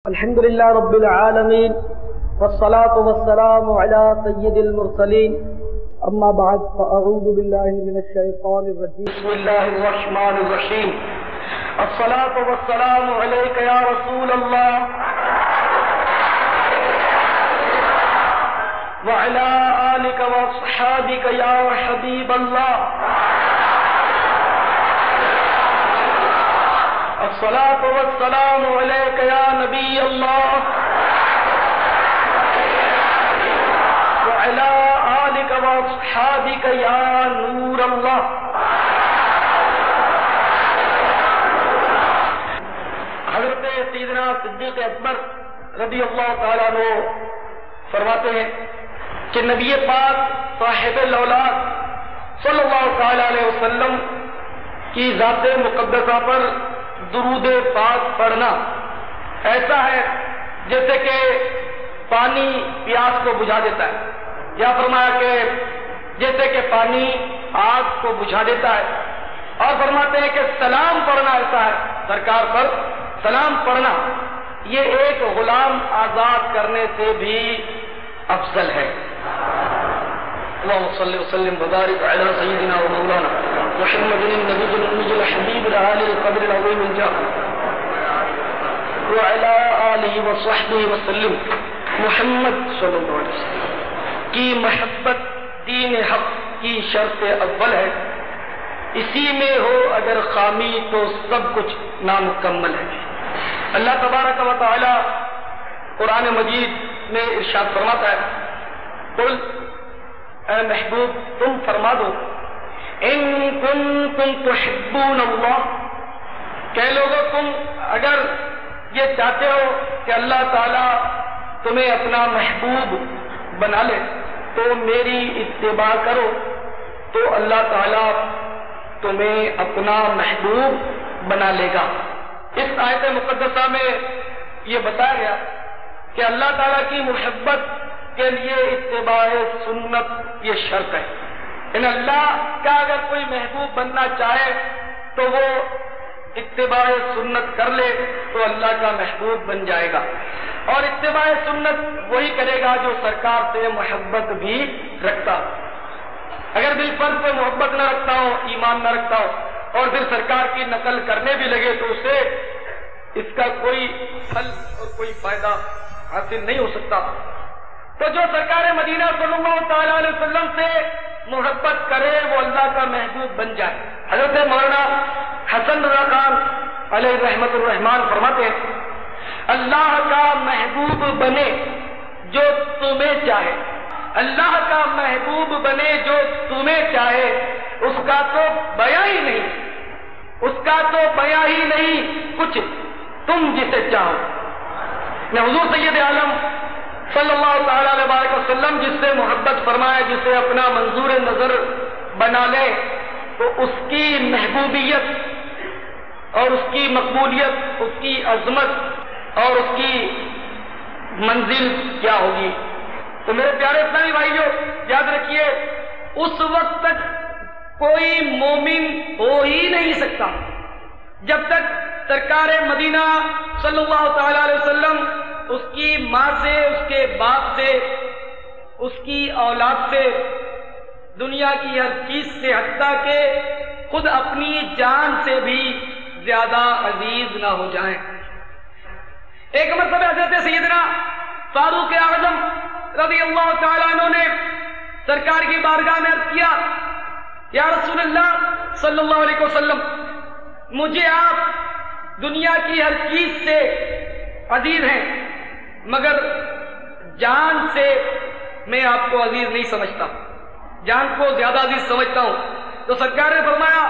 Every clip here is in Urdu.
الحمد لله رب العالمين والصلاة والسلام على سيد المرسلين أما بعد فأعوذ بالله من الشيطان الرجيم بسم الله الرحمن الرحيم الصلاة والسلام عليك يا رسول الله وعلى آلك وأصحابك يا حبيب الله الصلاة والسلام عليك يا نبي الله وعلى آلك وأصحابك يا نور الله. حضرت سیدنا صدیق اکبر رضی اللہ تعالیٰ عنہ فرماتے ہیں کہ نبی پاک صاحب الاولاد صلی اللہ تعالیٰ علیہ وسلم کی ذات مقدسہ پر درود پاک پڑھنا ایسا ہے جیسے کہ پانی پیاس کو بجھا دیتا ہے، یا فرمایا کہ جیسے کہ پانی آگ کو بجھا دیتا ہے، اور فرماتے ہیں کہ سلام پڑھنا ایسا ہے، سرکار پر سلام پڑھنا یہ ایک غلام آزاد کرنے سے بھی افضل ہے. اللهم صل وسلم وبارك على سيدنا ومولانا محمد النبي الأمي الحبيب العالي القدر العظيم الجاه وعلى آله وصحبه وسلم. محمد صلی اللہ علیہ وسلم کی محبت دین حق کی شرط اول ہے، اسی میں ہو اگر خامی تو سب کچھ نامکمل ہے. اللہ تبارک و تعالی قرآن مجید میں ارشاد فرماتا ہے، قل اے محبوب تم فرما دو ان کنتم تحبون اللہ، کہ لوگوں تم اگر یہ چاہتے ہو کہ اللہ تعالیٰ تمہیں اپنا محبوب بنا لے تو میری اتباع کرو تو اللہ تعالیٰ تمہیں اپنا محبوب بنا لے گا. اس آیت مقدسہ میں یہ بتایا گیا کہ اللہ تعالیٰ کی محبت کے لیے اتباع سنت یہ شرط ہے. ان اللہ کا اگر کوئی محبوب بننا چاہے تو وہ اتباع سنت کر لے تو اللہ کا محبوب بن جائے گا، اور اتباع سنت وہی کرے گا جو سرکار سے محبت بھی رکھتا ہو. اگر دل پر کوئی محبت نہ رکھتا ہو، ایمان نہ رکھتا ہو، اور پھر سرکار کی نقل کرنے بھی لگے تو اسے اس کا کوئی پھل اور کوئی فائدہ حاصل نہیں ہو سکتا. تو جو سرکار مدینہ صلی اللہ تعالی علیہ وسلم سے محبت کرے وہ اللہ کا محبوب بن جائے. حضرت مولانا حسن رضا خان علیہ رحمت الرحمان فرماتے ہیں، اللہ کا محبوب بنے جو تمہیں چاہے، اللہ کا محبوب بنے جو تمہیں چاہے، اس کا تو بیاں ہی نہیں، اس کا تو بیاں ہی نہیں کچھ تم جسے چاہو. میں حضور سید عالم صلی اللہ تعالی علیہ وسلم جس سے محبت فرمائے، جسے اپنا منظور نظر بنا لے تو اس کی محبوبیت اور اس کی مقبولیت، اس کی عظمت اور اس کی منزل کیا ہوگی. تو میرے پیارے اسلامی بھائیو یاد رکھیے، اس وقت تک کوئی مومن ہو ہی نہیں سکتا جب تک سرکار مدینہ صلی اللہ تعالی علیہ وسلم اس کی ماں سے، اس کے باپ سے، اس کی اولاد سے، دنیا کی ہر چیز سے، حتیٰ کہ خود اپنی جان سے بھی زیادہ عزیز نہ ہو جائیں. ایک مرتبہ حضرت سیدنا فاروق اعظم رضی اللہ تعالیٰ عنہ نے سرکار کی بارگاہ میں عرض کیا، یا رسول اللہ صلی اللہ علیہ وسلم، مجھے آپ دنیا کی ہر چیز سے عزیز ہیں مگر جان سے میں آپ کو عزیز نہیں سمجھتا، جان کو زیادہ عزیز سمجھتا ہوں. تو سرکار نے فرمایا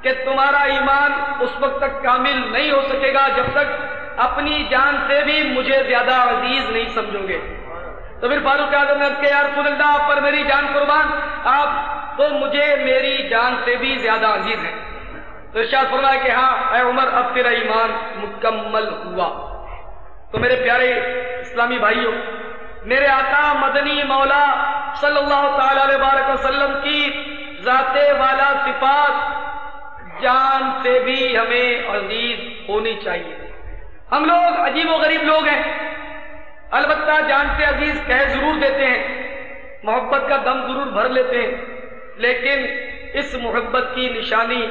کہ تمہارا ایمان اس وقت تک کامل نہیں ہو سکے گا جب تک اپنی جان سے بھی مجھے زیادہ عزیز نہیں سمجھو گے. تو پھر فاروق اعظم نے کہا، یا رسول اللہ آپ پر میری جان قربان، آپ تو مجھے میری جان سے بھی زیادہ عزیز ہیں. تو ارشاد فرمایا کہ ہاں اے عمر اب تیرا ایمان مکمل ہوا. تو میرے پیارے اسلامی بھائیوں، میرے آقا مدنی مولا صلی اللہ تعالی علیہ وسلم کی ذات والا صفات جان سے بھی ہمیں عزیز ہونی چاہیے. ہم لوگ عجیب و غریب لوگ ہیں، البتہ جان سے عزیز کہہ ضرور دیتے ہیں، محبت کا دم ضرور بھر لیتے ہیں، لیکن اس محبت کی نشانی،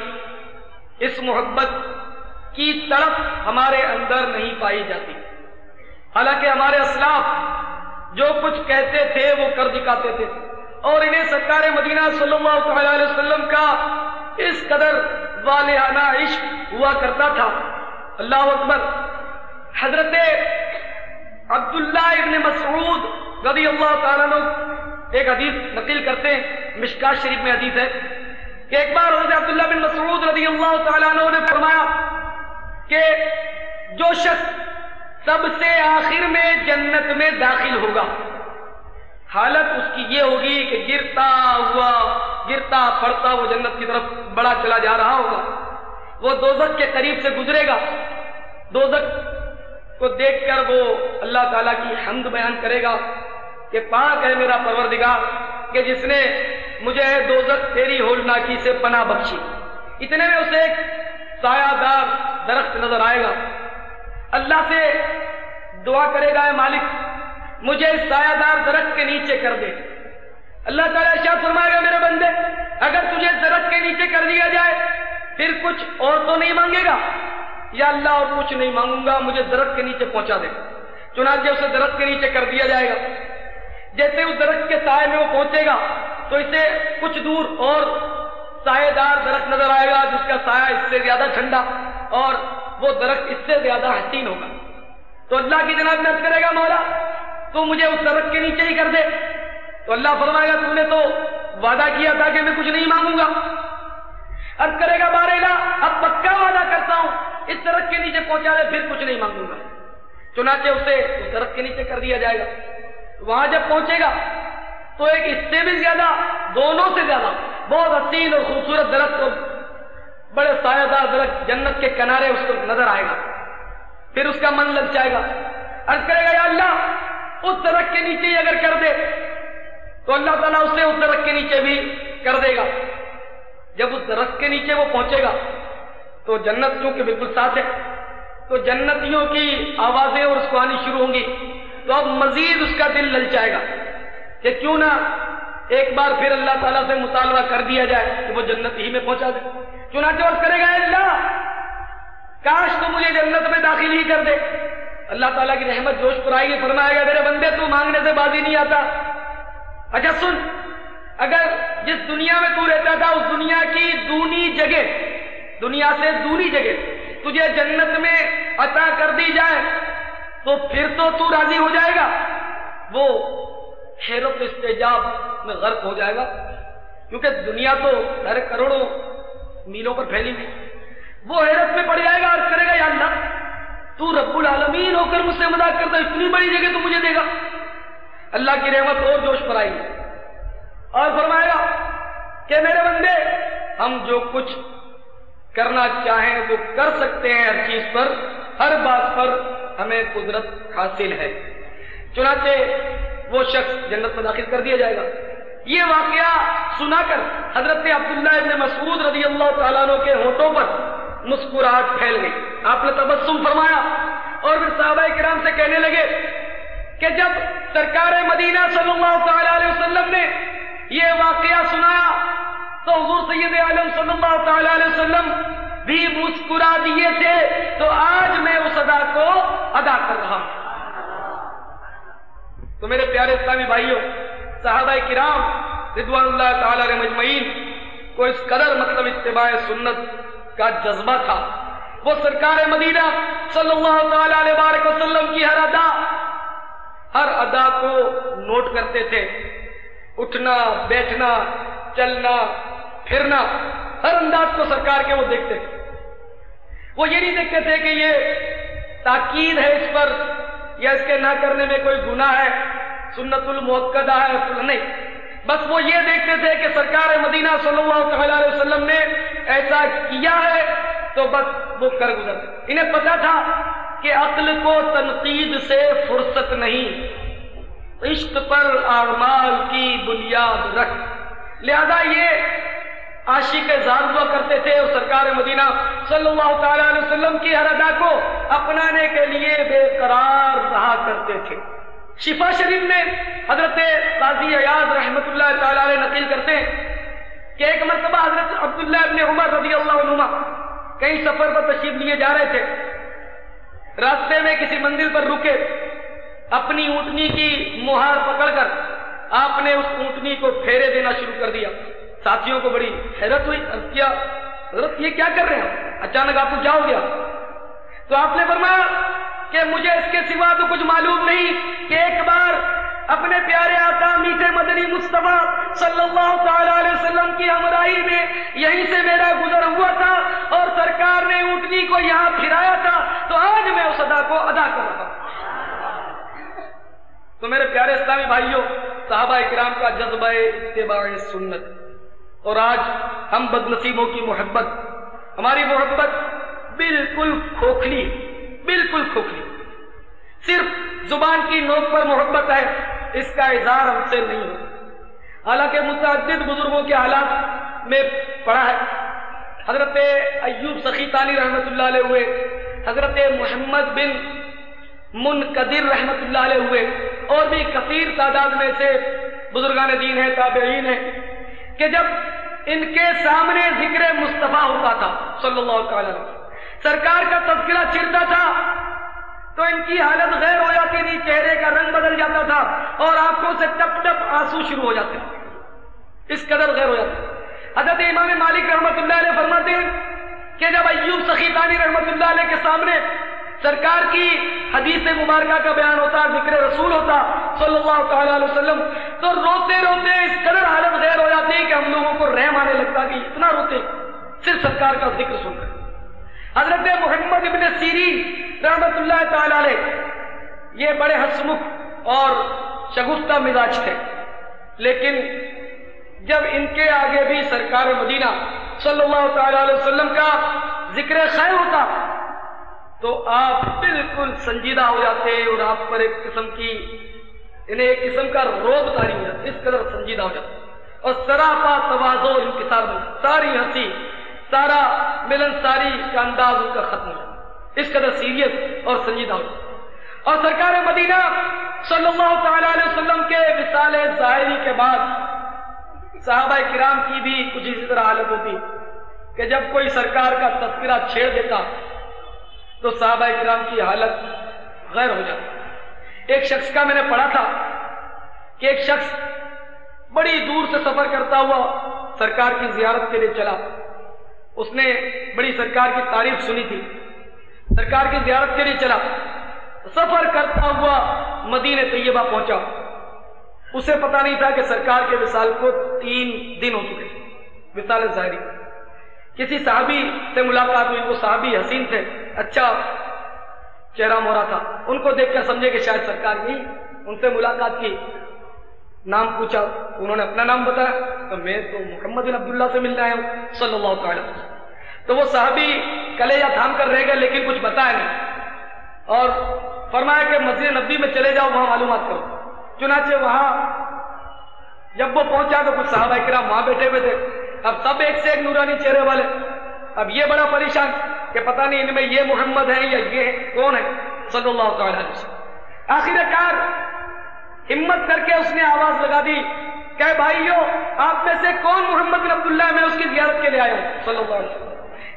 اس محبت کی طرف ہمارے اندر نہیں پائی جاتی۔ حالانکہ ہمارے اسلاف جو کچھ کہتے تھے وہ کر دکھاتے تھے، اور انہیں سرکار مدینہ صلی اللہ تعالی علیہ وسلم کا اس قدر والہانہ عشق ہوا کرتا تھا۔ اللہ اکبر۔ حضرت عبداللہ ابن مسعود رضی اللہ تعالیٰ عنہ ایک حدیث نقل کرتے ہیں، مشکات شریف میں حدیث ہے کہ ایک بار حضرت عبداللہ بن مسعود رضی اللہ تعالیٰ عنہ نے فرمایا کہ جو شخص سب سے آخر میں جنت میں داخل ہوگا، حالت اس کی یہ ہوگی کہ گرتا پڑتا وہ جنت کی طرف بڑا چلا جا رہا ہوگا، وہ دوزخ کے قریب سے گزرے گا، دوزخ کو دیکھ کر وہ اللہ تعالیٰ کی حمد بیان کرے گا کہ پاک ہے میرا پروردگار کہ جس نے مجھے دوزخ تیری ہولناکی سے پناہ بخشی۔ اتنے میں اسے ایک سایہ دار درخت نظر آئے گا، اللہ سے دعا کرے گا، اے مالک مجھے اس سایہ دار درخت کے نیچے کر دے۔ اللہ تعالیٰ ارشاد فرمائے گا میرے بندے اگر تجھے درخت کے نیچے کر دیا جائے پھر کچھ اور تو نہیں مانگے گا؟ یا اللہ اور کچھ نہیں مانگوں گا، مجھے درخت کے نیچے پہنچا دے۔ چنانچہ اسے درخت کے نیچے کر دیا جائے گا۔ جیسے اس درخت کے سائے میں وہ پہنچے گا تو اسے کچھ دور اور سایہ دار درخت نظر آئے گا جس کا سایہ اس سے زیادہ ٹھنڈا اور وہ درخت اس سے زیادہ حسین ہوگا۔ تو اللہ کی جناب میں عرض کرے گا مولا تو مجھے اس درخت کے نیچے ہی کر دے۔ تو اللہ فرمائے گا تم نے تو وعدہ کیا تھا کہ میں کچھ نہیں مانگوں گا۔ عرض کرے گا بار الہ اب پکا وعدہ کرتا ہوں اس درخت کے نیچے پہنچا دے پھر کچھ نہیں مانگوں گا۔ چنانچہ اسے اس درخت کے نیچے کر دیا جائے گا۔ وہاں جب پہنچے گا تو ایک اس سے بھی زیادہ، دونوں سے زیادہ بہت حسین اور خوبصورت درخت اور بڑے سایہ دار درخت جنت کے کنارے اس کو نظر آئے گا۔ پھر اس کا من لگ جائے گا، عرض کرے گا یا اللہ اس درخت کے نیچے ہی اگر کر دے تو اللہ تعالیٰ اسے اس درخت کے نیچے بھی کر دے گا۔ جب اس درخت کے نیچے وہ پہنچے گا تو جنت کیونکہ بالکل ساتھ ہے تو جنتیوں کی آوازیں اور اس کو آنی شروع ہوں گی، تو اب مزید اس کا دل للچائے گا کہ کیوں نہ ایک بار پھر اللہ تعالیٰ سے مطالبہ کر دیا جائے کہ وہ جنت ہی میں پہنچا دے۔ چنانچہ عرض کرے گا اے اللہ کاش تو مجھے جنت میں داخل ہی کر دے۔ اللہ تعالیٰ کی رحمت جوش پر آئے گی، فرمائے گا میرے بندے تو مانگنے سے بازی نہیں آتا۔ اچھا سن، اگر جس دنیا میں تو رہتا تھا اس دنیا کی دونی جگہ، دنیا سے دوری جگہ تجھے جنت میں عطا کر دی جائے تو پھر تو راضی ہو جائے گا؟ وہ حیرت استعجاب میں غرق ہو جائے گا، کیونکہ دنیا تو کروڑوں میلوں پر پھیلی ہوئی، وہ حیرت میں پڑ جائے گا، عرض کرے گا یا اللہ تو رب العالمین ہو کر مجھ سے مذاق کرتا اتنی بڑی جگہ تو مجھے دے گا؟ اللہ کی رحمت اور جوش پر آئی اور فرمائے گا کہ میرے بندے ہم جو کچھ کرنا چاہیں وہ کر سکتے ہیں، ہر چیز پر، ہر بات پر ہمیں قدرت حاصل ہے۔ چنانچہ وہ شخص جنت میں داخل کر دیا جائے گا۔ یہ واقعہ سنا کر حضرت عبداللہ ابن مسعود رضی اللہ تعالیٰ عنہ کے ہونٹوں پر مسکراہٹ پھیل گئی، آپ نے تبسم فرمایا اور پھر صحابہ کرام سے کہنے لگے کہ جب سرکار مدینہ صلی اللہ تعالیٰ علیہ وسلم نے یہ واقعہ سنایا تو حضور سید عالم صلی اللہ تعالیٰ علیہ وسلم بھی مسکرا دیے تھے، تو آج میں اس ادا کو ادا کر رہا ہوں۔ تو میرے پیارے اسلامی بھائیوں، صحابہ کرام رضوان اللہ تعالی علیہم اجمعین کو اس قدر مطلب اتباع سنت کا جذبہ تھا، وہ سرکار مدینہ صلی اللہ تعالی علیہ وآلہ وسلم کی ہر ادا کو نوٹ کرتے تھے، اٹھنا بیٹھنا چلنا پھرنا، ہر انداز کو سرکار کے وہ دیکھتے تھے۔ وہ یہ نہیں دیکھتے تھے کہ یہ تاکید ہے اس پر یا اس کے نہ کرنے میں کوئی گناہ ہے، سنت المؤکدہ ہے، نہیں، بس وہ یہ دیکھتے تھے کہ سرکار مدینہ صلی اللہ تعالی علیہ وسلم نے ایسا کیا ہے تو بس وہ کر گزرتے۔ انہیں پتا تھا کہ عقل کو تنقید سے فرصت نہیں، عشق پر اعمال کی بنیاد رکھ، لہذا یہ عاشق زار ہوا کرتے تھے اور سرکار مدینہ صلی اللہ تعالی علیہ وسلم کی ہر ادا کو اپنانے کے لیے بے قرار رہا کرتے تھے۔ شفا شریف میں حضرت قاضی عیاض رحمۃ اللہ تعالی علیہ نقل کرتے ہیں کہ ایک مرتبہ حضرت عبداللہ ابن عمر رضی اللہ عنہما کہیں سفر پر تشریف لیے جا رہے تھے، راستے میں کسی منزل پر رکے، اپنی اونٹنی کی مہار پکڑ کر آپ نے اس اونٹنی کو پھیرے دینا شروع کر دیا۔ ساتھیوں کو بڑی حیرت ہوئی، عرض کیا حضرت یہ کیا کر رہے ہیں، اچانک آپ کو کیا ہو گیا؟ تو آپ نے فرمایا کہ مجھے اس کے سوا تو کچھ معلوم نہیں کہ ایک بار اپنے پیارے آقا میٹھے مدنی مصطفیٰ صلی اللہ تعالی علیہ وسلم کی ہمراہی میں یہیں سے میرا گزر ہوا تھا اور سرکار نے اونٹنی کو یہاں پھرایا تھا، تو آج میں اس ادا کو ادا کر رہا ہوں۔ تو میرے پیارے اسلامی بھائیوں، صحابہ کرام کا جذبہ اتباع سنت، اور آج ہم بد نصیبوں کی محبت، ہماری محبت بالکل کھوکھلی، بالکل کھوکھلی، صرف زبان کی نوک پر محبت ہے، اس کا اظہار ہم سے نہیں ہوتا۔ حالانکہ متعدد بزرگوں کے حالات میں پڑھا ہے، حضرت ایوب سخیطانی رحمۃ اللہ علیہ ہوئے، حضرت محمد بن منقدر رحمۃ اللہ علیہ ہوئے، اور بھی کثیر تعداد میں سے بزرگان دین ہیں، تابعین ہیں، کہ جب ان کے سامنے ذکر مصطفیٰ ہوتا تھا صلی اللہ تعالی علیہ وسلم، سرکار کا تذکرہ چھڑتا تھا تو ان کی حالت غیر ہو جاتی تھی، چہرے کا رنگ بدل جاتا تھا اور آنکھوں سے ٹپ ٹپ آنسو شروع ہو جاتے تھے، اس قدر غیر ہو جاتے۔ حضرت امام مالک رحمۃ اللہ علیہ فرماتے ہیں کہ جب ایوب سخیطانی رحمۃ اللہ علیہ کے سامنے سرکار کی حدیث مبارکہ کا بیان ہوتا، ذکر رسول ہوتا صلی اللہ تعالی علیہ وسلم، تو روتے روتے اس قدر حالت غیر ہو جاتی کہ ہم لوگوں کو رحم آنے لگتا کہ اتنا روتے صرف سرکار کا ذکر سن کر۔ حضرت محمد ابن سیرین رحمۃ اللہ تعالی علیہ یہ بڑے ہنسمکھ اور شگفتہ مزاج تھے، لیکن جب ان کے آگے بھی سرکار مدینہ صلی اللہ تعالی علیہ وسلم کا ذکر خیر ہوتا تو آپ بالکل سنجیدہ ہو جاتے اور آپ پر ایک قسم کا روب طاری ہو جاتا، اس قدر سنجیدہ ہو جاتا، اور سراپا تواضع انکسار میں ساری ہنسی، سارا ملن ساری کا انداز ان کا ختم ہو جاتا، اس قدر سیریس اور سنجیدہ ہو جاتا۔ اور سرکار مدینہ صلی اللہ تعالی علیہ وسلم کے وصال ظاہری کے بعد صحابہ کرام کی بھی کچھ اسی طرح حالت ہوتی کہ جب کوئی سرکار کا تذکرہ چھیڑ دیتا تو صحابہ کرام کی حالت غیر ہو جاتی۔ ایک شخص کا میں نے پڑھا تھا کہ ایک شخص بڑی دور سے سفر کرتا ہوا سرکار کی زیارت کے لیے چلا، اس نے بڑی سرکار کی تعریف سنی تھی، سرکار کی زیارت کے لیے چلا، سفر کرتا ہوا مدینہ طیبہ پہنچا، اسے پتا نہیں تھا کہ سرکار کے وصال کو 3 دن ہو چکے، وصال ظاہری۔ کسی صحابی سے ملاقات ہوئی، وہ صحابی حسین تھے، اچھا چہرہ مورا تھا، ان کو دیکھ کر سمجھے کہ شاید سرکار ہی، ان سے ملاقات کی، نام پوچھا، انہوں نے اپنا نام بتایا، تو میں تو محمد بن عبداللہ سے ملنے آیا ہوں صلی اللہ تعالی وسلم۔ تو وہ صحابی کلیجہ تھام کر رہ گئے لیکن کچھ بتایا نہیں، اور فرمایا کہ مسجد نبوی میں چلے جاؤ، وہاں معلومات کرو۔ چنانچہ وہاں جب وہ پہنچا تو کچھ صحابہ کرام وہاں بیٹھے ہوئے تھے، اب سب ایک سے ایک نورانی چہرے والے، اب یہ بڑا پریشان کہ پتہ نہیں ان میں یہ محمد ہے یا یہ کون ہے صلی اللہ تعالی علیہ وسلم۔ آخر کار ہمت کر کے اس نے آواز لگا دی کہ بھائیو آپ میں سے کون محمد بن عبداللہ ہے، میں اس کی زیارت کے لیے آیا ہوں صلی اللہ علیہ وسلم۔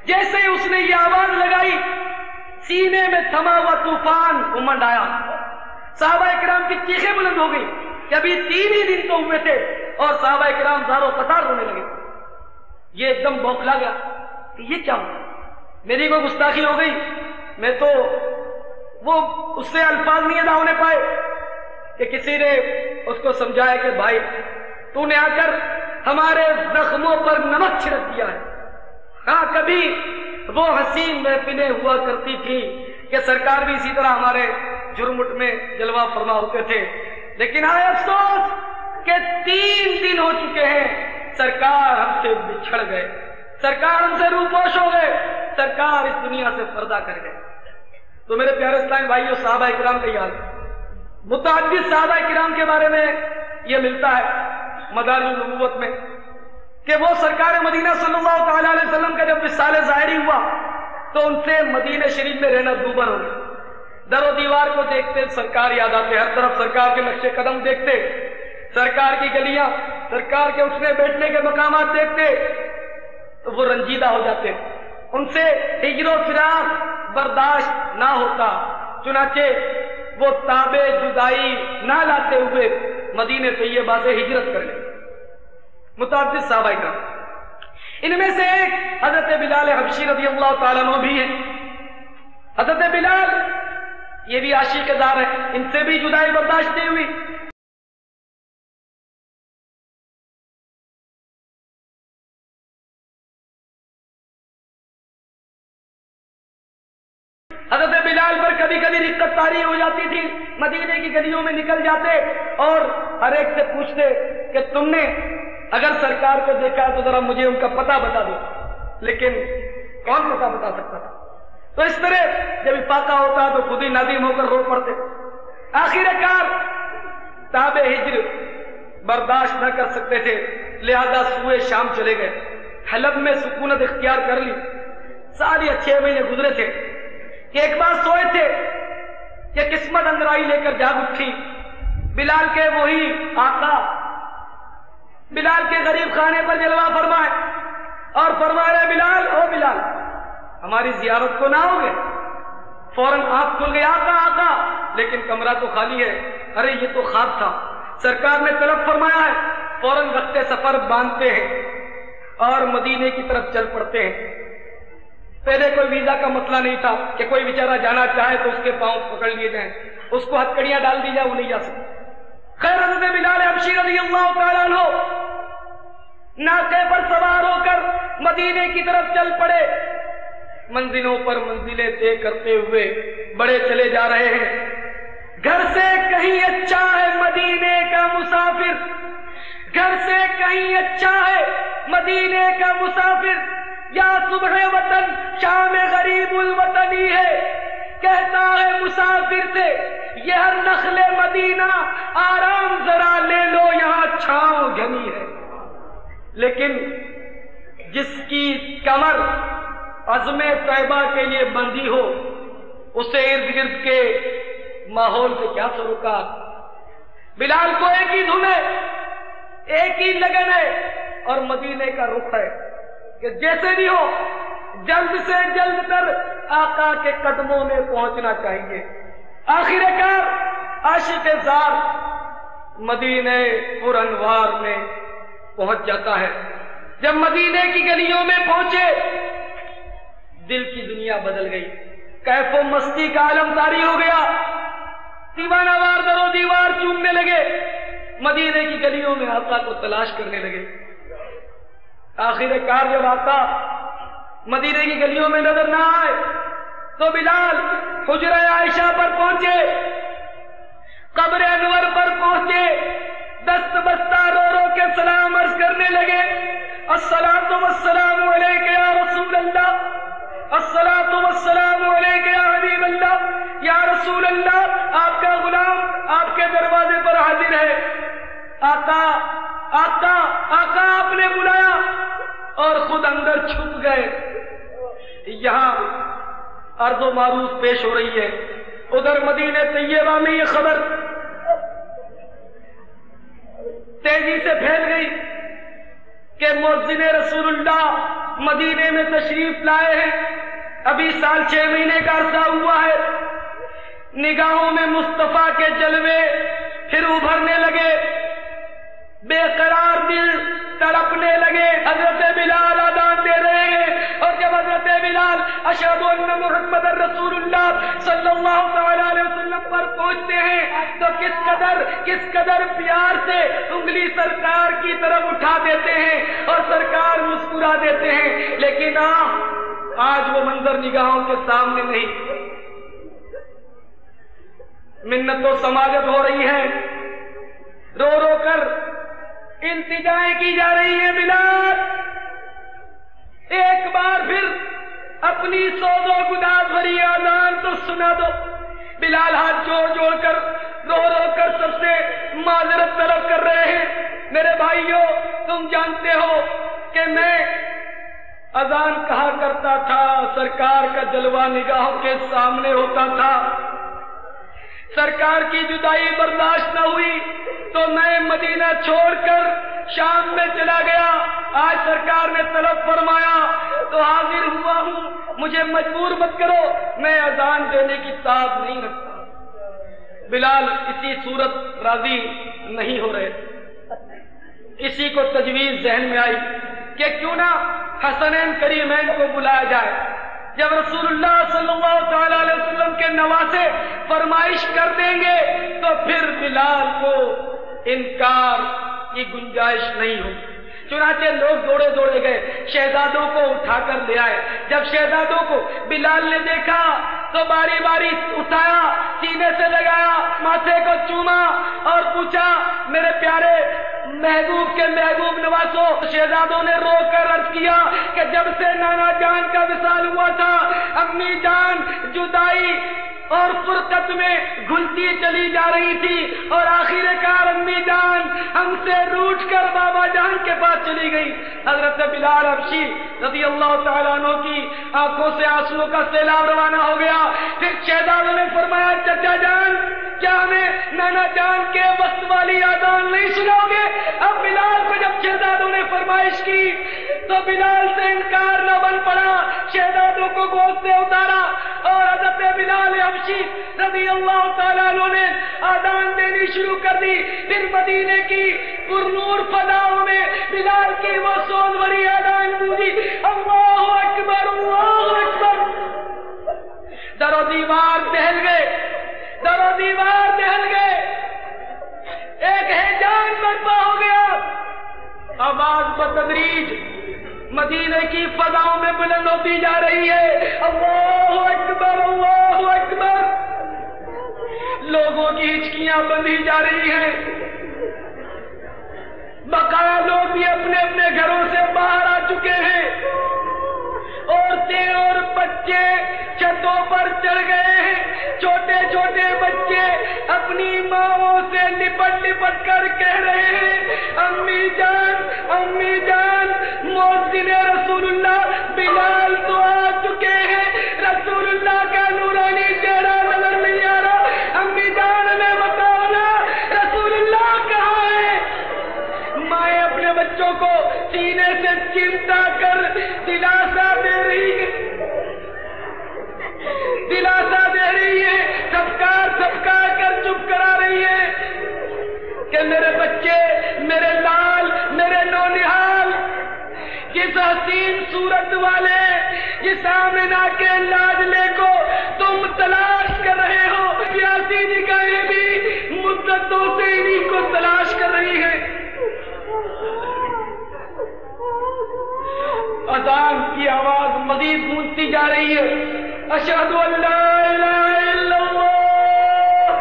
جیسے ہی اس نے یہ آواز لگائی سینے میں تھما ہوا طوفان امنڈ آیا، صحابہ کرام کی چیخیں بلند ہو گئی کہ ابھی 3 ہی دن تو ہوئے تھے، اور صحابہ کرام زاروں قطار رونے لگے۔ یہ ایک دم بوکھلا گیا کہ یہ کیا ہوا، میری کوئی گستاخی ہو گئی؟ میں تو وہ اس سے الفاظ نہیں ادا ہونے پائے کہ کسی نے اس کو سمجھایا کہ بھائی تو نے آ کر ہمارے زخموں پر نمک چھڑک دیا ہے۔ ہاں کبھی وہ حسین محفلیں ہوا کرتی تھی کہ سرکار بھی اسی طرح ہمارے جھرمٹ میں جلوہ فرما ہوتے تھے، لیکن ہائے افسوس کہ 3 دن ہو چکے ہیں، سرکار ہم سے بچھڑ گئے، سرکار ہم سے روپوش ہو گئے، سرکار اس دنیا سے پردہ کر گئے۔ تو میرے پیارے اسلامی بھائیوں، صحابہ کرام کا یاد متعدد صحابہ کرام کے بارے میں یہ ملتا ہے مدارج النبوت میں کہ وہ سرکار مدینہ صلی اللہ تعالی علیہ وسلم کا جب وصال ظاہری ہوا تو ان سے مدینہ شریف میں رہنا دوبر ہو گیا۔ در و دیوار کو دیکھتے سرکار یاد آتے، ہر طرف سرکار کے نقش قدم دیکھتے، سرکار کی گلیاں، سرکار کے اٹھنے بیٹھنے کے مقامات دیکھتے تو وہ رنجیدہ ہو جاتے، ان سے ہجر و فراق برداشت نہ ہوتا، چنانچہ وہ تاب جدائی نہ لاتے ہوئے مدینہ طیبہ سے ہجرت کر لیں۔ متعدد صحابہ کرام، ان میں سے ایک حضرت بلال حبشی رضی اللہ تعالیٰ عنہ بھی ہیں۔ حضرت بلال یہ بھی عاشق زار ہے، ان سے بھی جدائی برداشت نہیں ہوئی۔ حضرت بلال پر کبھی کبھی رقت طاری ہو جاتی تھی، مدینے کی گلیوں میں نکل جاتے اور ہر ایک سے پوچھتے کہ تم نے اگر سرکار کو دیکھا تو ذرا مجھے ان کا پتہ بتا دو، لیکن کون پتہ بتا سکتا تھا؟ تو اس طرح جب افاقہ ہوتا تو خود ہی نادم ہو کر رو پڑتے۔ آخر کار تاب ہجر برداشت نہ کر سکتے تھے، لہذا سوئے شام چلے گئے، حلب میں سکونت اختیار کر لی۔ ساری 6 مہینے گزرے تھے کہ ایک بار سوئے تھے کہ قسمت اندرائی لے کر جاگ اٹھی، بلال کے وہی آقا بلال کے غریب خانے پر جلوہ فرمائے اور فرمایا بلال، او بلال ہماری زیارت کو نہ ہوگے؟ فوراً آنکھ کھل گئی، آقا آقا، لیکن کمرہ تو خالی ہے۔ ارے یہ تو خواب تھا، سرکار نے طلب فرمایا ہے۔ فوراً رخت سفر باندھتے ہیں اور مدینے کی طرف چل پڑتے ہیں۔ پہلے کوئی ویزا کا مسئلہ نہیں تھا کہ کوئی بیچارہ جانا چاہے تو اس کے پاؤں پکڑ لیے جائیں، اس کو ہتھکڑیاں ڈال دی جائے، وہ نہیں جا سکتا۔ خیر حضرت بلال حبشی رضی اللہ تعالیٰ عنہ ناقے پر سوار ہو کر مدینے کی طرف چل پڑے، منزلوں پر منزلیں طے کرتے ہوئے بڑے چلے جا رہے ہیں۔ گھر سے کہیں اچھا ہے مدینے کا مسافر، گھر سے کہیں اچھا ہے مدینے کا مسافر، یا صبح وطن شام غریب الوطنی ہے، کہتا ہے مسافر سے یہ ہر نخل مدینہ آرام ذرا لے لو یہاں چھاؤں گھنی ہے۔ لیکن جس کی کمر عزم طیبہ کے لیے بندھی ہو اسے ارد گرد کے ماحول سے کیا تعلقات؟ بلال کو ایک ہی دھن ہے، ایک ہی لگن ہے اور مدینے کا رخ ہے کہ جیسے بھی ہو جلد سے جلد تر آقا کے قدموں میں پہنچنا چاہیے۔ آخر کار عاشق زار مدینے پر انوار میں پہنچ جاتا ہے۔ جب مدینے کی گلیوں میں پہنچے دل کی دنیا بدل گئی، کیف و مستی کا عالم طاری ہو گیا، دیوانہ وار در و دیوار چومنے لگے، مدینے کی گلیوں میں آقا کو تلاش کرنے لگے۔ آخر کار جب آقا مدینے کی گلیوں میں نظر نہ آئے تو بلال حجرہ عائشہ پر پہنچے، قبر انور پر پہنچے، دست بستہ رو رو کے سلام عرض کرنے لگے، الصلاۃ والسلام علیک یا رسول اللہ، الصلاۃ والسلام علیک یا حبیب اللہ، یا رسول اللہ آپ کا غلام آپ کے دروازے پر حاضر ہے۔ آقا آقا آقا آپ نے بلایا اور خود اندر چھپ گئے۔ یہاں عرض و معروف پیش ہو رہی ہے، ادھر مدینہ طیبہ میں یہ خبر تیزی سے پھیل گئی کہ مؤذن رسول اللہ مدینے میں تشریف لائے ہیں، ابھی سال 6 مہینے کا عرصہ ہوا ہے۔ نگاہوں میں مصطفیٰ کے جلوے پھر ابھرنے لگے، بے قرار دل تڑپنے لگے۔ حضرت بلال اذان دے رہے ہیں اور جب حضرت بلال اشہد ان محمد رسول اللہ صلی اللہ تعالی علیہ وسلم پر پہنچتے ہیں تو کس قدر پیار سے انگلی سرکار کی طرف اٹھا دیتے ہیں اور سرکار مسکرا دیتے ہیں، لیکن آج وہ منظر نگاہوں کے سامنے نہیں۔ منت و سماجت ہو رہی ہے، رو رو کر التجائیں کی جا رہی ہیں، بلال ایک بار پھر اپنی سوز و گداز بھری اذان تو سنا دو۔ بلال ہاتھ جوڑ جوڑ کر رو رو کر سب سے معذرت طلب کر رہے ہیں، میرے بھائیوں تم جانتے ہو کہ میں اذان کہا کرتا تھا، سرکار کا جلوہ نگاہوں کے سامنے ہوتا تھا، سرکار کی جدائی برداشت نہ ہوئی تو میں مدینہ چھوڑ کر شام میں چلا گیا، آج سرکار نے طلب فرمایا تو حاضر ہوا ہوں، مجھے مجبور مت کرو، میں اذان دینے کی طاقت نہیں رکھتا۔ بلال اسی صورت راضی نہیں ہو رہے، اسی کو تجویز ذہن میں آئی کہ کیوں نہ حسنین کریمین کو بلایا جائے۔ جب رسول اللہ صلی اللہ تعالی علیہ وسلم کے نواسے فرمائش کر دیں گے تو پھر بلال کو انکار کی گنجائش نہیں ہوگی۔ چنانچہ لوگ دوڑے دوڑے گئے، شہزادوں کو اٹھا کر لے آئے۔ جب شہزادوں کو بلال نے دیکھا تو باری باری اٹھایا، سینے سے لگایا، ماتھے کو چوما اور پوچھا میرے پیارے محبوب کے محبوب نواسو۔ شہزادوں نے رو کر عرض کیا کہ جب سے نانا جان کا وصال ہوا تھا، امی جان جدائی اور فرقت میں گھلتی چلی جا رہی تھی اور آخر کار امی جان ہم سے روٹ کر بابا جان کے پاس چلی گئی۔ حضرت بلال حبشی رضی اللہ تعالیٰ عنہ کی آنکھوں سے آنسوؤں کا سیلاب روانہ ہو گیا۔ پھر شہزادوں نے فرمایا چچا جان کیا ہمیں نانا جان کے وقت والی اذان نہیں سناؤ گے؟ اب بلال کو جب شہزادوں نے فرمائش کی تو بلال سے انکار نہ بن پڑا، شہزادوں کو گود سے اتارا اور حضرت بلال حبشی رضی اللہ تعالیٰ عنہ نے اذان دینی شروع کر دی۔ پھر مدینے کی پرنور فضاؤں میں بلال کی وہ سوز بھری اذان گونجی، اللہ اکبر اللہ اکبر۔ در و دیوار دہل گئے، در و دیوار دہل گئے، ایک ہیجان برپا ہو گیا، آواز بتدریج مدینے کی فضاؤں میں بلند ہوتی جا رہی ہے، اللہ اکبر اللہ اکبر۔ لوگوں کی ہچکیاں بندھی جا رہی ہیں، بقایا لوگ بھی اپنے اپنے گھروں سے باہر آ چکے ہیں، عورتیں اور بچے چھتوں پر چڑھ گئے ہیں، چھوٹے چھوٹے بچے اپنی ماؤں سے لپٹ لپٹ کر کہہ رہے ہیں امی جان مؤذن رسول اللہ بلال تو آ چکے ہیں، رسول اللہ کا نورانی چہرہ نظر نہیں آ رہا، امی جان ہمیں بتاؤ نا رسول اللہ کہاں ہے؟ مائیں اپنے بچوں کو سینے سے چمٹا کر دلاسا دے رہی ہے، دلاسا دے رہی ہے، سبکا کر چپ کرا رہی ہے کہ میرے بچے، میرے لال، میرے نونہال، جس حسین صورت والے، جس آمنہ کے لاڈلے کو تم تلاش کر رہے ہو، پیاسی نگاہیں بھی مدتوں سے انہیں کو تلاش کر رہی ہیں۔ اذان کی آواز مزید گونجتی جا رہی ہے، اشہد ان لا الہ الا اللہ،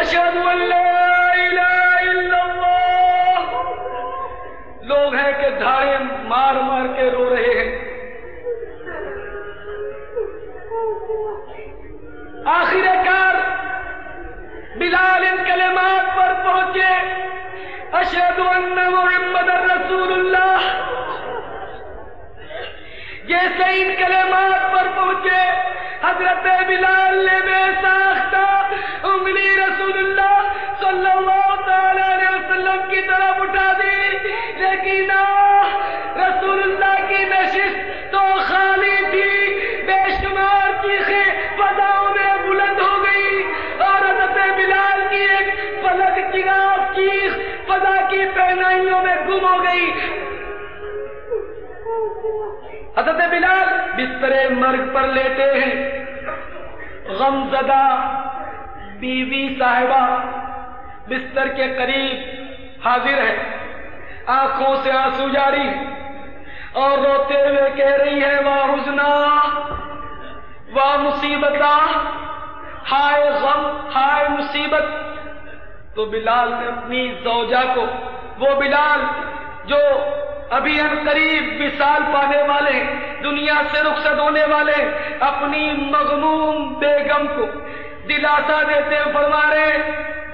اشہد ان لا الہ الا اللہ۔ لوگ ہیں کہ دھاڑیں مار مار کے رو رہے ہیں۔ آخر کار بلال ان کلمات پر پہنچے، اشہد ان محمد رسول اللہ۔ جیسے ان کلمات پر پہنچے حضرت بلال نے بے ساختہ انگلی رسول اللہ صلی اللہ تعالی علیہ وسلم کی طرف اٹھا دی، لیکن رسول اللہ کی نشست تو خالی تھی، بے شمار چیخیں فضاؤں میں بلند ہو گئی اور حضرت بلال کی ایک فلک چراغ چیخ فضا کی پہنائیوں میں گم ہو گئی۔ حضرت بلال بستر مرگ پر لیٹے ہیں، غم زدہ بیوی صاحبہ بستر کے قریب حاضر ہے، آنکھوں سے آنسو جاری اور روتے ہوئے کہہ رہی ہے واہ حزنا واہ مصیبتہ، ہائے غم ہائے مصیبت۔ تو بلال نے اپنی زوجہ کو، وہ بلال جو ابھی ان قریب وصال پانے والے، دنیا سے رخصت ہونے والے، اپنی مغموم بیگم کو دلاسا دیتے فرما رہے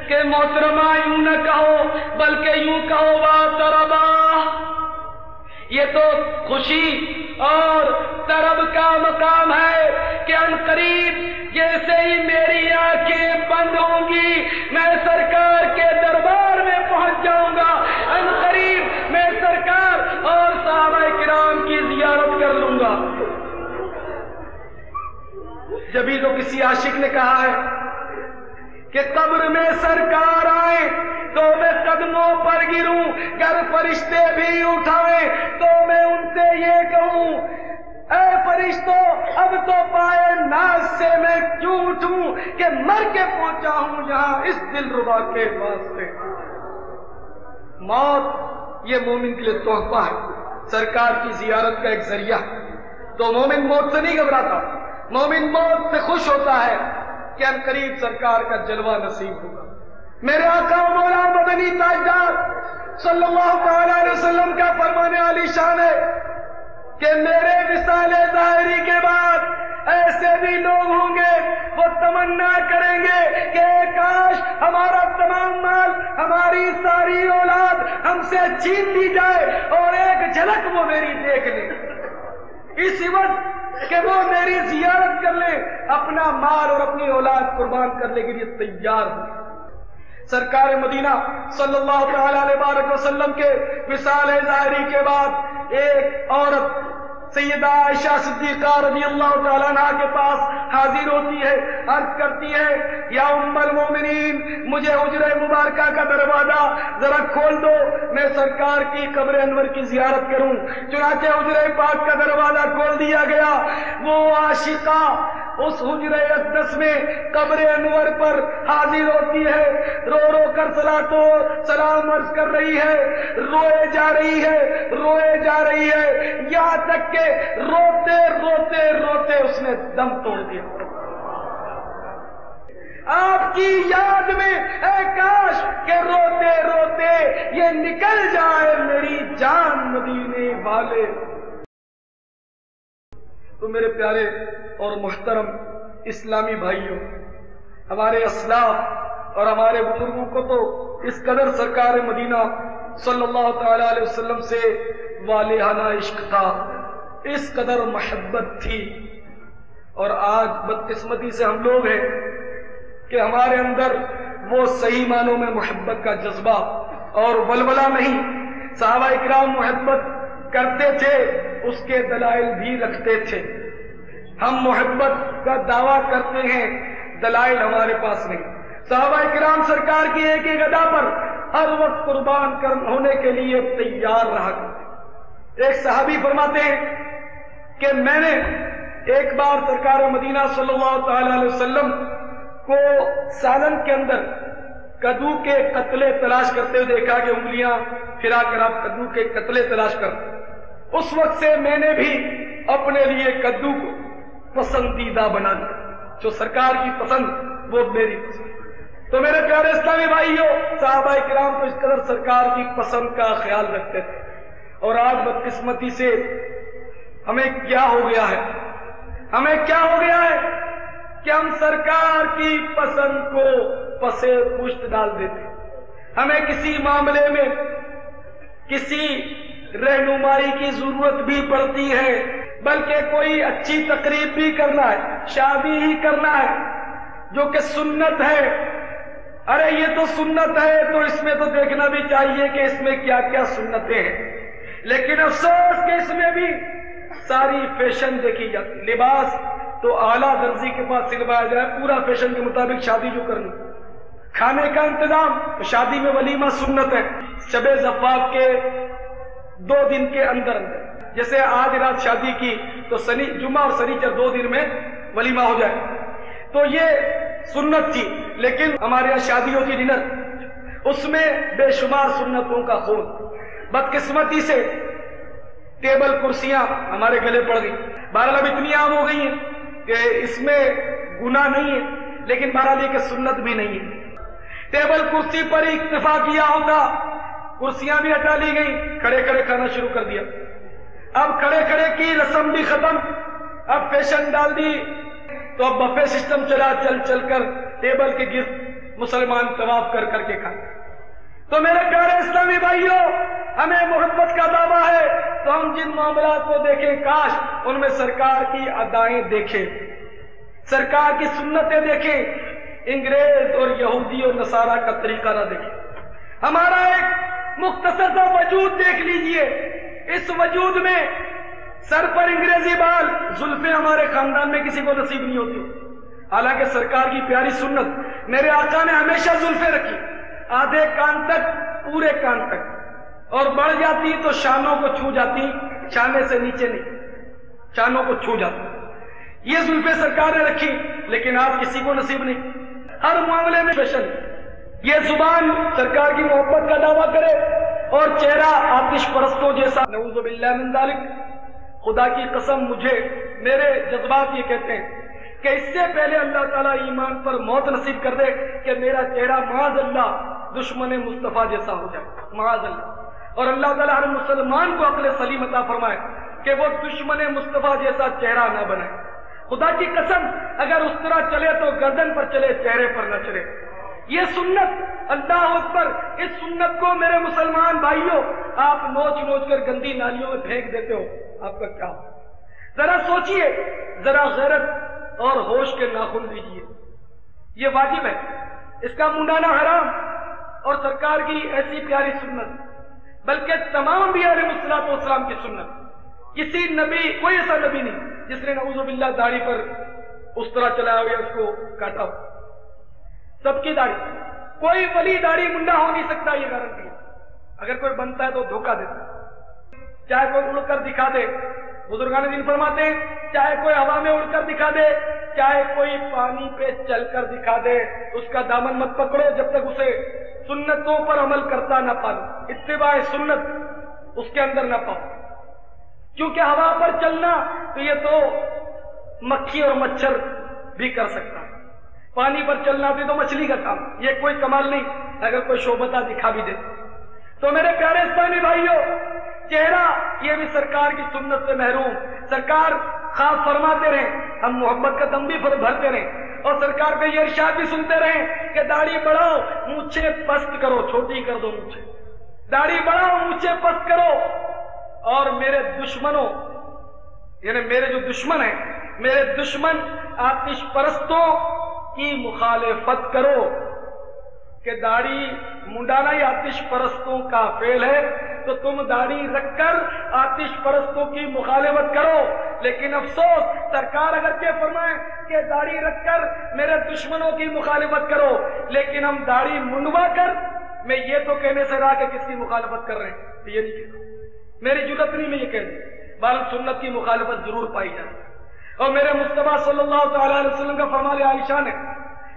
کہ محترمہ یوں نہ کہو بلکہ یوں کہو وا تربا، یہ تو خوشی اور طرب کا مقام ہے کہ عنقریب جیسے ہی میری آنکھیں بند ہوں گی میں سرکار کے دربار میں پہنچ جاؤں گا، عنقریب میں سرکار اور صحابہ کرام کی زیارت کر لوں گا۔ جبھی تو کسی عاشق نے کہا ہے کہ قبر میں سرکار آئے تو میں قدموں پر گروں، گر فرشتے بھی اٹھائیں تو میں ان سے یہ کہوں اے فرشتوں اب تو پائے ناز سے میں کیوں اٹھوں کہ مر کے پہنچا ہوں یہاں اس دلربا کے واسطے۔ موت یہ مومن کے لیے تحفہ ہے، سرکار کی زیارت کا ایک ذریعہ، تو مومن موت سے نہیں گھبراتا، مومن موت سے خوش ہوتا ہے کہ عنقریب سرکار کا جلوہ نصیب ہوگا۔ میرے آقا و مولا مدنی تاجدار صلی اللہ تعالی علیہ وسلم کا فرمان عالی شان ہے کہ میرے وصال ظاہری کے بعد ایسے بھی لوگ ہوں گے وہ تمنا کریں گے کہ کاش ہمارا تمام مال، ہماری ساری اولاد ہم سے چھین لی جائے اور ایک جھلک وہ میری دیکھ لیں، اس وقت کہ وہ میری زیارت کر لیں، اپنا مال اور اپنی اولاد قربان کرنے کے لیے تیار ہوں۔ سرکار مدینہ صلی اللہ تعالی علیہ وسلم کے وصال ظاہری کے بعد ایک عورت سیدہ عائشہ صدیقہ رضی اللہ تعالیٰ عنہ کے پاس حاضر ہوتی ہے، عرض کرتی ہے یا ام المومنین مجھے حجرہ مبارکہ کا دروازہ ذرا کھول دو، میں سرکار کی قبر انور کی زیارت کروں۔ چنانچہ حجرہ پاک کا دروازہ کھول دیا گیا، وہ عاشقہ اس حجرہ اقدس میں قبر انور پر حاضر ہوتی ہے، رو رو کر صلاۃ و سلام عرض کر رہی ہے، روئے جا رہی ہے، روئے جا رہی ہے، یہاں تک کہ روتے روتے روتے اس نے دم توڑ دیا۔ آپ کی یاد میں اے کاش کہ روتے روتے یہ نکل جائے میری جان مدینے والے۔ تو میرے پیارے اور محترم اسلامی بھائیوں، ہمارے اسلاف اور ہمارے بزرگوں کو تو اس قدر سرکار مدینہ صلی اللہ تعالی علیہ وسلم سے والہانہ عشق تھا، اس قدر محبت تھی، اور آج بدقسمتی سے ہم لوگ ہیں کہ ہمارے اندر وہ صحیح معنوں میں محبت کا جذبہ اور ولولہ نہیں۔ صحابہ اکرام محبت کرتے تھے، اس کے دلائل بھی رکھتے تھے، ہم محبت کا دعویٰ کرتے ہیں، دلائل ہمارے پاس نہیں۔ صحابہ اکرام سرکار کی ایک ایک ادا پر ہر وقت قربان ہونے کے لیے تیار رہا کرتے۔ ایک صحابی فرماتے ہیں کہ میں نے ایک بار سرکار مدینہ صلی اللہ تعالی علیہ وسلم کو سالن کے اندر کدو کے قطلے تلاش کرتے ہوئے دیکھا کہ انگلیاں پھرا کر آپ کدو کے قطلے تلاش کر، اس وقت سے میں نے بھی اپنے لیے کدو کو پسندیدہ بنا دیا، جو سرکار کی پسند وہ میری پسند۔ تو میرے پیارے اسلامی بھائیوں، صحابہ کرام تو اس قدر سرکار کی پسند کا خیال رکھتے تھے، اور آج بدقسمتی سے ہمیں کیا ہو گیا ہے، ہمیں کیا ہو گیا ہے کہ ہم سرکار کی پسند کو پسے پشت ڈال دیتے۔ ہمیں کسی معاملے میں کسی رہنمائی کی ضرورت بھی پڑتی ہے، بلکہ کوئی اچھی تقریب بھی کرنا ہے، شادی ہی کرنا ہے جو کہ سنت ہے، ارے یہ تو سنت ہے تو اس میں تو دیکھنا بھی چاہیے کہ اس میں کیا کیا سنتیں ہیں، لیکن افسوس کہ اس میں بھی ساری فیشن دیکھی جاتی۔ لباس تو اعلیٰ درزی کے پاس سلوایا جائے پورا فیشن کے مطابق شادی جو کرنی، کھانے کا انتظام شادی میں ولیمہ سنت ہے، شب زفاف کے 2 دن کے اندر جیسے آج رات شادی کی تو جمعہ اور سنیچر 2 دن میں ولیمہ ہو جائے، تو یہ سنت تھی۔ لیکن ہمارے یہاں شادی ہوتی ڈنر، اس میں بے شمار سنتوں کا خون۔ بدقسمتی سے ٹیبل کرسیاں ہمارے گلے پڑ گئی، بہرحال اب اتنی عام ہو گئی ہیں کہ اس میں گناہ نہیں ہے، لیکن بہرحال یہ کہ سنت بھی نہیں ہے۔ ٹیبل کرسی پر ہی اکتفا کیا ہوتا، کرسیاں بھی ہٹا لی گئی، کھڑے کھڑے کھانا شروع کر دیا۔ اب کھڑے کھڑے کی رسم بھی ختم، اب فیشن ڈال دی، تو اب بفے سسٹم چلا، چل چل کر ٹیبل کے گرد مسلمان طواف کر کر کے کھائے۔ تو میرے پیارے اسلامی بھائیوں، ہمیں محبت کا دعویٰ ہے تو ہم جن معاملات کو دیکھیں کاش ان میں سرکار کی ادائیں دیکھیں، سرکار کی سنتیں دیکھیں، انگریز اور یہودی اور نصارہ کا طریقہ نہ دیکھیں۔ ہمارا ایک مختصر سا وجود دیکھ لیجئے، اس وجود میں سر پر انگریزی بال، زلفیں ہمارے خاندان میں کسی کو نصیب نہیں ہوتی، حالانکہ سرکار کی پیاری سنت، میرے آقا نے ہمیشہ زلفیں رکھی، آدھے کان تک، پورے کان تک، اور بڑھ جاتی تو شانوں کو چھو جاتی، شانے سے نیچے نہیں، شانوں کو چھو جاتی۔ یہ زلفیں سرکار نے رکھی، لیکن آپ کسی کو نصیب نہیں، ہر معاملے میں فیشن۔ یہ زبان سرکار کی محبت کا دعویٰ کرے اور چہرہ آتش پرستوں جیسا، نعوذ باللہ من ذالک۔ خدا کی قسم مجھے میرے جذبات یہ کہتے ہیں کہ اس سے پہلے اللہ تعالیٰ ایمان پر موت نصیب کر دے کہ میرا چہرہ معاذ اللہ دشمن مصطفیٰ جیسا ہو جائے، معاذ اللہ۔ اور اللہ تعالیٰ ہر مسلمان کو عقل سلیم عطا فرمائے کہ وہ دشمن مصطفیٰ جیسا چہرہ نہ بنائے۔ خدا کی قسم اگر اس طرح چلے تو گردن پر چلے، چہرے پر نہ چلے۔ یہ سنت، اللہ اکبر، اس سنت کو میرے مسلمان بھائیوں آپ نوچ نوچ کر گندی نالیوں میں پھینک دیتے ہو، آپ کا کیا ہو؟ ذرا سوچئے، ذرا غیرت اور ہوش کے ناخن دیجئے۔ یہ واجب ہے، اس کا منڈانا حرام، اور سرکار کی ایسی پیاری سنت، بلکہ تمام انبیاء علیہ الصلوۃ والسلام کی سنت۔ کسی نبی، کوئی ایسا نبی نہیں جس نے نعوذ باللہ داڑھی پر اس طرح چلایا ہو یا اس کو کاٹا ہو، سب کی داڑھی، کوئی ولی داڑھی منڈا ہو نہیں سکتا، یہ گارنٹی ہے۔ اگر کوئی بنتا ہے تو دھوکہ دیتا ہے، چاہے کوئی اڑ کر دکھا دے، بزرگان دین فرماتے ہیں چاہے کوئی ہوا میں اڑ کر دکھا دے، چاہے کوئی پانی پہ چل کر دکھا دے، اس کا دامن مت پکڑو جب تک اسے سنتوں پر عمل کرتا نہ پاؤ، اتباع سنت اس کے اندر نہ پاؤ۔ کیونکہ ہوا پر چلنا تو یہ تو مکھی اور مچھر بھی کر سکتا ہے، پانی پر چلنا بھی تو مچھلی کا کام، یہ کوئی کمال نہیں اگر کوئی شوبتہ دکھا بھی دے۔ تو میرے پیارے اسلامی بھائیوں، چہرہ یہ بھی سرکار کی سنت سے محروم۔ سرکار خواب فرماتے رہیں، ہم محبت کا دم بھی بھرتے رہیں، اور سرکار کا یہ ارشاد بھی سنتے رہیں کہ داڑھی بڑھاؤ، مونچھیں پست کرو، چھوٹی کر دو مونچھیں، داڑھی بڑھاؤ، مونچھیں پست کرو، اور میرے دشمنوں، یعنی میرے جو دشمن ہیں، میرے دشمن آتش پرستوں کی مخالفت کرو، کہ داڑھی منڈانا ہی آتش پرستوں کا فعل ہے، تو تم داڑھی رکھ کر آتش پرستوں کی مخالفت کرو۔ لیکن افسوس، سرکار اگرچہ فرمائیں کہ داڑھی رکھ کر میرے دشمنوں کی مخالفت کرو، لیکن ہم داڑھی منڈوا کر، میں یہ تو کہنے سے رہا کہ کس کی مخالفت کر رہے ہیں، یہ نہیں کہتا، میری جرأت نہیں میں یہ کہہ دوں، بال سنت کی مخالفت ضرور پائی جائے۔ اور میرے مصطفیٰ صلی اللہ تعالی علیہ وسلم کا فرمان عالی شان ہے،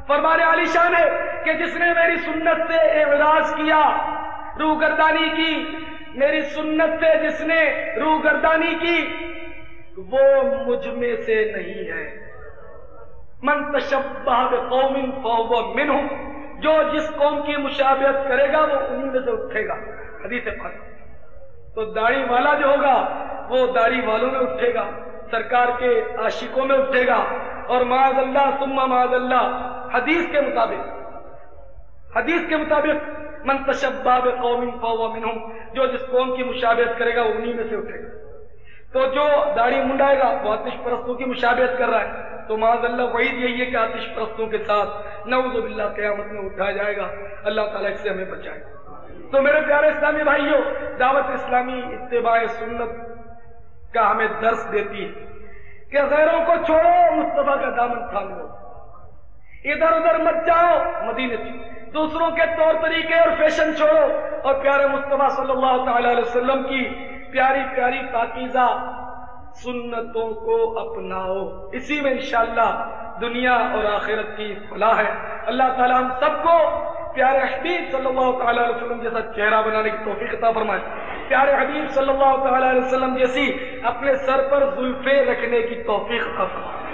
فرمان عالی شان ہے کہ جس نے میری سنت سے اعراض کیا، روگردانی کی، میری سنت سے جس نے روگردانی کی، وہ مجھ میں سے نہیں ہے۔ من تشبہ بقوم فہو منہم، جو جس قوم کی مشابہت کرے گا وہ انہی میں سے اٹھے گا، حدیث پاک۔ تو داڑھی والا جو ہوگا وہ داڑھی والوں میں اٹھے گا، سرکار کے عاشقوں میں اٹھے گا، اور معاذ اللہ ثم معاذ اللہ حدیث کے مطابق من تشبہ بقوم فہو منہم، جو جس قوم کی مشابہت کرے گا وہ انہی میں سے اٹھے گا۔ تو جو داڑھی منڈائے گا وہ آتش پرستوں کی مشابہت کر رہا ہے، تو معاذ اللہ وعید یہی ہے کہ آتش پرستوں کے ساتھ نعوذ باللہ قیامت میں اٹھایا جائے گا۔ اللہ تعالیٰ اس سے ہمیں بچائے۔ تو میرے پیارے اسلامی بھائیوں، دعوت اسلامی اتباع سنت کا ہمیں درس دیتی ہے کہ غیروں کو چھوڑو، مصطفیٰ کا دامن تھام لو، ادھر ادھر مت جاؤ، مدینے سے دوسروں کے طور طریقے اور فیشن چھوڑو، اور پیارے مصطفیٰ صلی اللہ تعالی علیہ وسلم کی پیاری پیاری پاکیزہ سنتوں کو اپناؤ، اسی میں انشاءاللہ دنیا اور آخرت کی فلاح ہے۔ اللہ تعالی ہم سب کو پیارے حبیب صلی اللہ تعالی علیہ وسلم جیسا چہرہ بنانے کی توفیق عطا فرمائے، پیارے حبیب صلی اللہ تعالی علیہ وسلم جیسی اپنے سر پر زلفیں رکھنے کی توفیق عطا فرمائے،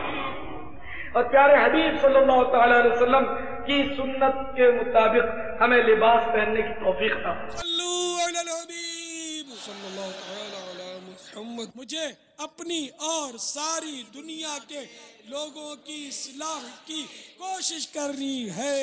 اور پیارے حبیب صلی اللہ تعالی علیہ وسلم کی سنت کے مطابق ہمیں لباس پہننے کی توفیق عطا فرمائے۔ صلو علی الحبیب صلی اللہ تعالی علی محمد۔ مجھے اپنی اور ساری دنیا کے لوگوں کی اصلاح کی کوشش کرنی ہے۔